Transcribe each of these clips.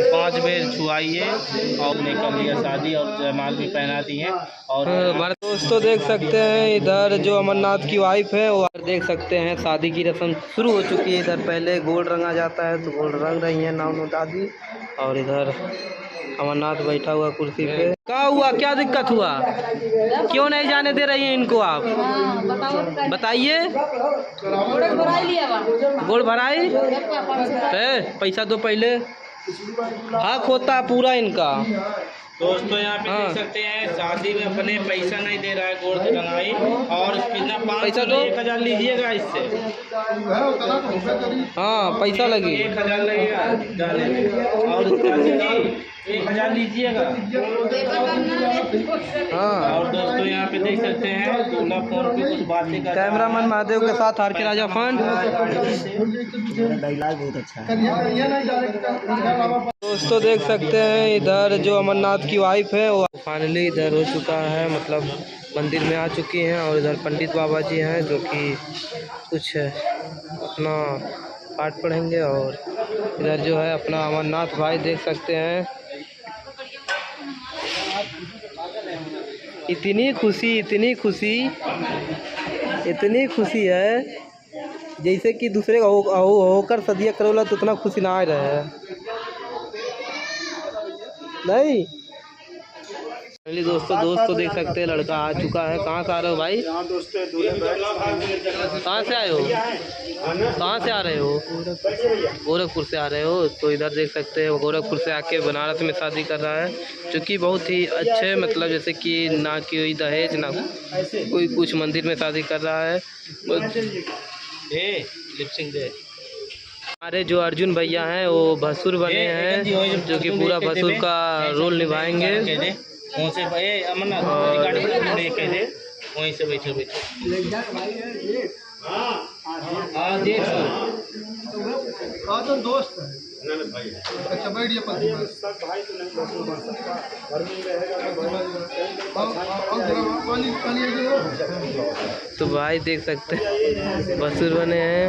5 बेर छुआइए और निकल लिया शादी और जयमाल भी पहना दी है। और हमारे दोस्तों देख सकते हैं इधर जो अमरनाथ की वाइफ है वो देख सकते हैं शादी की रस्म शुरू हो चुकी है। इधर पहले गोल्ड रंगा जाता है तो गोल्ड रंग रही है नाव दादी। और इधर अमरनाथ बैठा हुआ कुर्सी पे। क्या हुआ, क्या दिक्कत हुआ, क्यों नहीं जाने दे रही है इनको आप? बताइए। गोल्ड भराई है, पैसा दो पहले, हक होता पूरा इनका। दोस्तों यहाँ पे देख सकते हैं शादी में अपने पैसा नहीं दे रहा है गोल्ड की रंगाई। और कितना पैसा दो, 1000 लीजिएगा इससे। हाँ पैसा लगी 1000 लगेगा जाने। और 1000 लीजिएगा। हाँ। और दोस्तों यहाँ पे देख सकते हैं दूल्हा फोन पे कुछ बातें कर। कैमरामैन महादेव के साथ आर के राजा फंड। डायलॉग बहुत अच्छा है। दोस्तों देख सकते हैं इधर जो अमरनाथ की वाइफ है वो फाइनली इधर हो चुका है, मतलब मंदिर में आ चुकी हैं। और इधर पंडित बाबा जी हैं जो कि कुछ अपना पाठ पढ़ेंगे। और इधर जो है अपना अमरनाथ भाई देख सकते हैं। इतनी खुशी है जैसे कि दूसरे का होकर सदिया करोला तो उतना खुशी ना आ रहा है नहीं। दोस्तों देख सकते हैं लड़का आ चुका है। कहाँ से आ रहे हो भाई? कहाँ से आए हो? कहाँ से आ रहे हो? गोरखपुर से आ रहे हो। तो इधर देख सकते हैं गोरखपुर से आके बनारस में शादी कर रहा है, जो कि बहुत ही अच्छे, मतलब जैसे कि ना कोई दहेज ना कोई कुछ, मंदिर में शादी कर रहा है। लिपसिंग दे। हमारे जो अर्जुन भैया हैं वो भसुर बने हैं, जो कि पूरा भसुर का रोल निभाएंगे। वहीं से अमरनाथ गाड़ी कह दे, वहीं से बैठे दोस्त अच्छा बैठिए तो भाई देख सकते हैं भसुर बने हैं।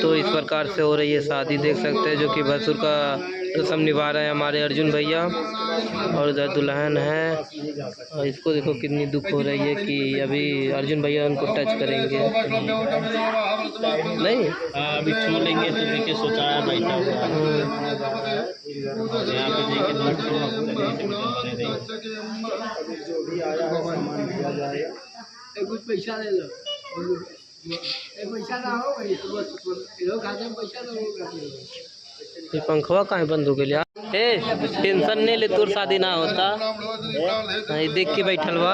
तो इस प्रकार से हो रही है शादी, देख सकते हैं, जो कि भसुर का रस्म निभा रहे हैं हमारे अर्जुन भैया। और उधर दुल्हन है और इसको देखो कितनी दुख हो रही है कि अभी अर्जुन भैया उनको टच करेंगे नहीं। अभी छू लेंगे तो देखिए सोचा है बैठा यहाँ पे देखिए कुछ पैसा ले लो, पैसा ना हो भाई, पैसा ये पंखवा कहाँ बंद हो गया? टेंशन नहीं ले, तोर शादी ना होता। देख के बैठल बा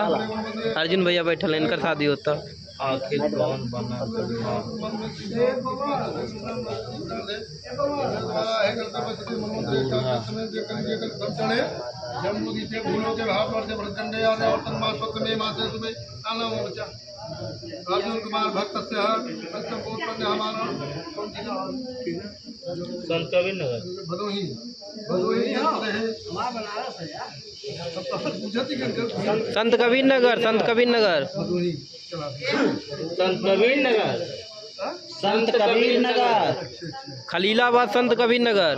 अर्जुन भैया बैठल, इनकर शादी होता। आखिर कौन बना अर्जुन कुमार भक्त से संत कबीर नगर भदोही संत कबीर नगर संत कबीर नगर खलीलाबाद संत कबीर नगर।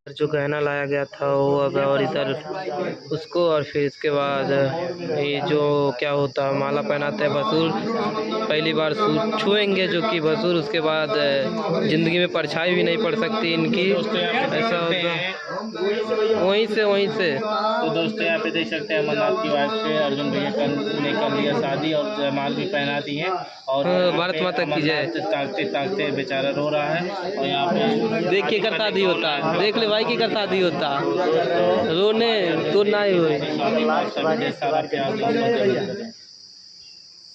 जो गहना लाया गया था वो अब, और इधर उसको, और फिर इसके बाद ये जो क्या होता है माला पहनाते हैं भसुर, पहली बार छुएंगे जो कि भसुर, उसके बाद ज़िंदगी में परछाई भी नहीं पड़ सकती इनकी, ऐसा होता है। वहीं से तो दोस्तों यहाँ पे देख सकते हैं अमरनाथ की वाइफ से अर्जुन भैया ने कर लिया शादी और जयमाल भी पहना दी है। और भारत माता की जय। ताकते बेचारा रो रहा है। और यहाँ पे देख के कर शादी होता है, देख ले भाई की कर शादी होता, रोने तो ना ही हुई। सारा प्यार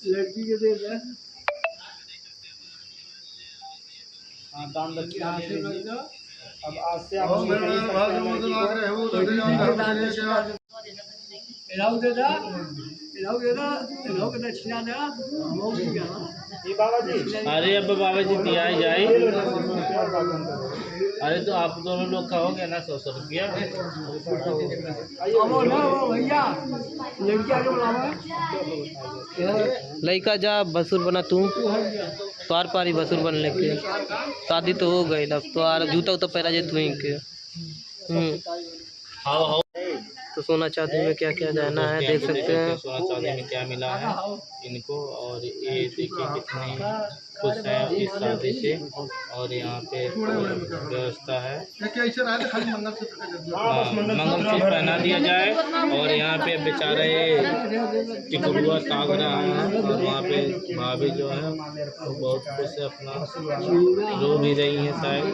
लड़की के दे अब आज से आप दे दक्षिणा दे हम अरे अब बाबा जी दिया ही जाए। अरे तो आप दोनों लोग कहोगे ना 100 रुपया। भैया लड़किया के बुलावा लड़का जा भसुर बना तू तोर पारी भसुर बनने के शादी तो हो गई अब तो आर जूता तो पहरा जे तू के। हाँ तो सोना चांदी में क्या क्या जाना है देख सकते हैं। सोना चांदी में क्या मिला है इनको, और ये देखिए कितने खुश हैं इस शादी से। और यहाँ पे व्यवस्था है, मंगलसूत्र पहना दिया जाए। और यहाँ पे बेचारे टिकुआ ताग रहा है, और वहाँ पे भाभी जो है वो बहुत खुश है, अपना रो भी रही है शायद।